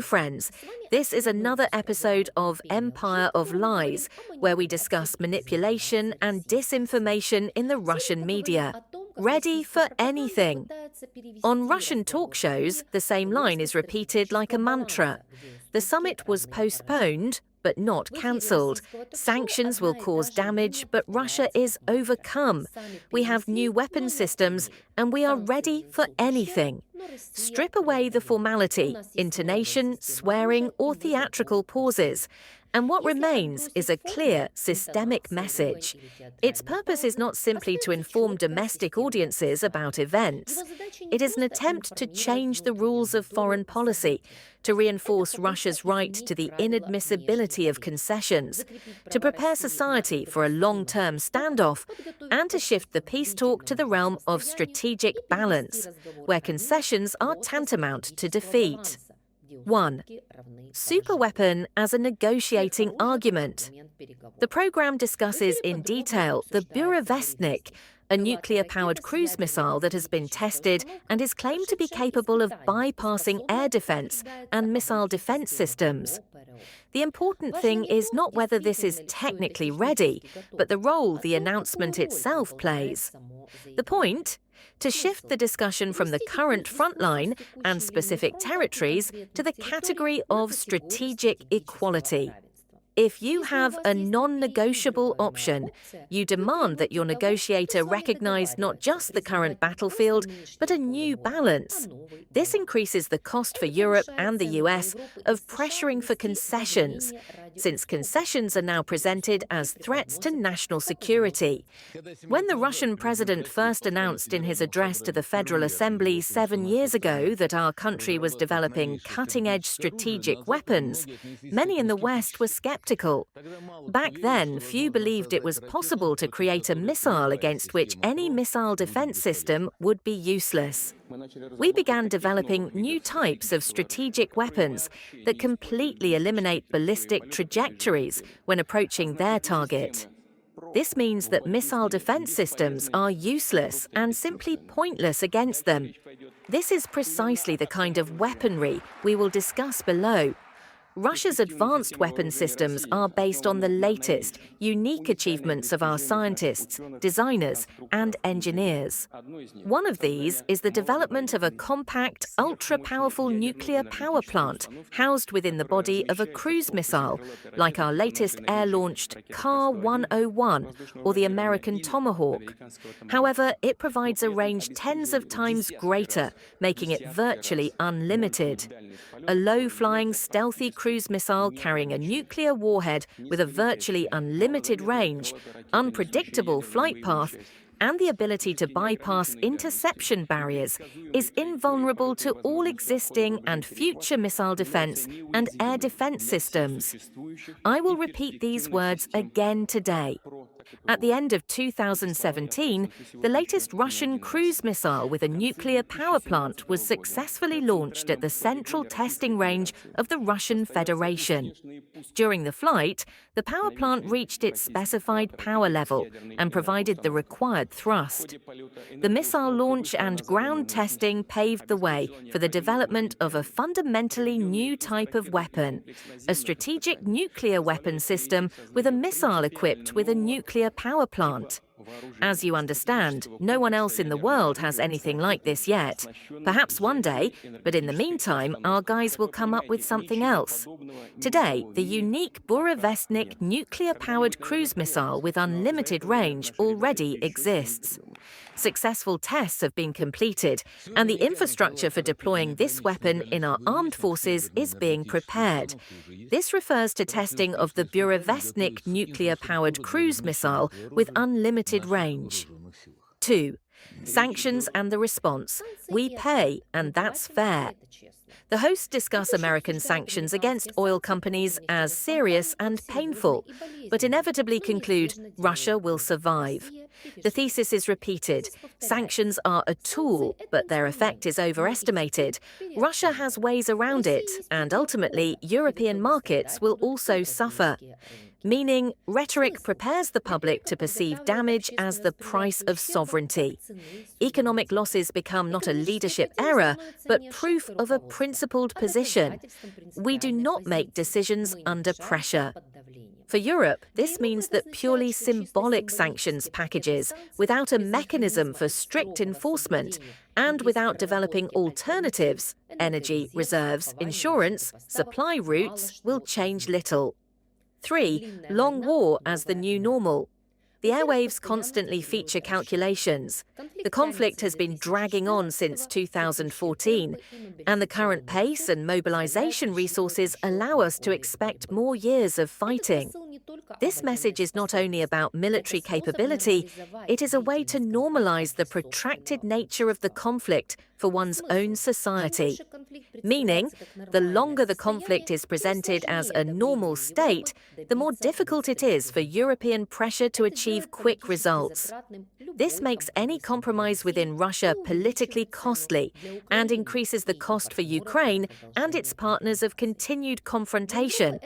friends. This is another episode of Empire of Lies, where we discuss manipulation and disinformation in the Russian media. Ready for anything. On Russian talk shows, the same line is repeated like a mantra. The summit was postponed, but not cancelled. Sanctions will cause damage, but Russia is overcome. We have new weapon systems, and we are ready for anything. Strip away the formality, intonation, swearing, or theatrical pauses. And what remains is a clear, systemic message. Its purpose is not simply to inform domestic audiences about events. It is an attempt to change the rules of foreign policy, to reinforce Russia's right to the inadmissibility of concessions, to prepare society for a long-term standoff, and to shift the peace talk to the realm of strategic balance, where concessions are tantamount to defeat. 1. Superweapon as a negotiating argument. The program discusses in detail the Burevestnik, a nuclear-powered cruise missile that has been tested and is claimed to be capable of bypassing air defense and missile defense systems. The important thing is not whether this is technically ready, but the role the announcement itself plays. The point? To shift the discussion from the current frontline and specific territories to the category of strategic equality. If you have a non-negotiable option, you demand that your negotiator recognize not just the current battlefield, but a new balance. This increases the cost for Europe and the US of pressuring for concessions, since concessions are now presented as threats to national security. When the Russian president first announced in his address to the Federal Assembly 7 years ago that our country was developing cutting-edge strategic weapons, many in the West were skeptical. Back then, few believed it was possible to create a missile against which any missile defense system would be useless. We began developing new types of strategic weapons that completely eliminate ballistic trajectories when approaching their target. This means that missile defense systems are useless and simply pointless against them. This is precisely the kind of weaponry we will discuss below. Russia's advanced weapon systems are based on the latest, unique achievements of our scientists, designers, and engineers. One of these is the development of a compact, ultra-powerful nuclear power plant housed within the body of a cruise missile, like our latest air-launched KAR-101 or the American Tomahawk. However, it provides a range tens of times greater, making it virtually unlimited. A low-flying, stealthy cruise missile carrying a nuclear warhead with a virtually unlimited range, unpredictable flight path, and the ability to bypass interception barriers is invulnerable to all existing and future missile defense and air defense systems. I will repeat these words again today. At the end of 2017, the latest Russian cruise missile with a nuclear power plant was successfully launched at the central testing range of the Russian Federation. During the flight, the power plant reached its specified power level and provided the required thrust. The missile launch and ground testing paved the way for the development of a fundamentally new type of weapon, a strategic nuclear weapon system with a missile equipped with a nuclear power plant. As you understand, no one else in the world has anything like this yet. Perhaps one day, but in the meantime, our guys will come up with something else. Today, the unique Burevestnik nuclear-powered cruise missile with unlimited range already exists. Successful tests have been completed, and the infrastructure for deploying this weapon in our armed forces is being prepared. This refers to testing of the Burevestnik nuclear-powered cruise missile with unlimited range. 2. Sanctions and the response. We pay, and that's fair. The hosts discuss American sanctions against oil companies as serious and painful, but inevitably conclude Russia will survive. The thesis is repeated. Sanctions are a tool, but their effect is overestimated. Russia has ways around it, and ultimately, European markets will also suffer. Meaning, rhetoric prepares the public to perceive damage as the price of sovereignty. Economic losses become not a leadership error, but proof of a principled position. We do not make decisions under pressure. For Europe, this means that purely symbolic sanctions packages, without a mechanism for strict enforcement, and without developing alternatives, energy reserves, insurance, supply routes, will change little. 3. Long war as the new normal. The airwaves constantly feature calculations. The conflict has been dragging on since 2014, and the current pace and mobilization resources allow us to expect more years of fighting. This message is not only about military capability, it is a way to normalize the protracted nature of the conflict for one's own society. Meaning, the longer the conflict is presented as a normal state, the more difficult it is for European pressure to achieve quick results. This makes any compromise within Russia politically costly and increases the cost for Ukraine and its partners of continued confrontation.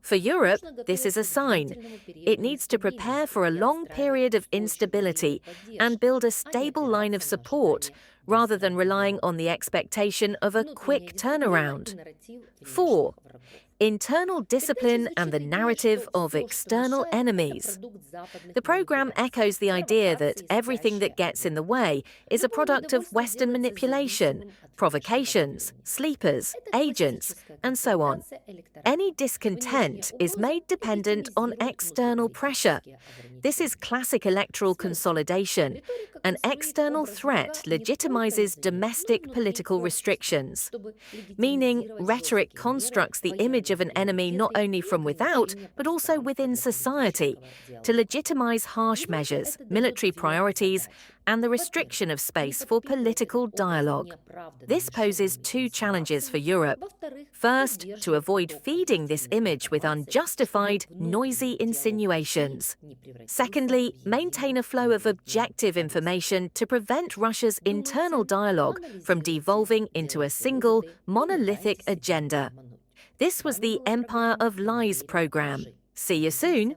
For Europe, this is a sign. It needs to prepare for a long period of instability and build a stable line of support, rather than relying on the expectation of a quick turnaround. 4. Internal discipline and the narrative of external enemies. The program echoes the idea that everything that gets in the way is a product of Western manipulation, provocations, sleepers, agents, and so on. Any discontent is made dependent on external pressure. This is classic electoral consolidation. An external threat legitimizes domestic political restrictions, meaning rhetoric constructs the image of an enemy not only from without, but also within society, to legitimize harsh measures, military priorities, and the restriction of space for political dialogue. This poses two challenges for Europe. First, to avoid feeding this image with unjustified, noisy insinuations. Secondly, maintain a flow of objective information to prevent Russia's internal dialogue from devolving into a single, monolithic agenda. This was the Empire of Lies program. See you soon!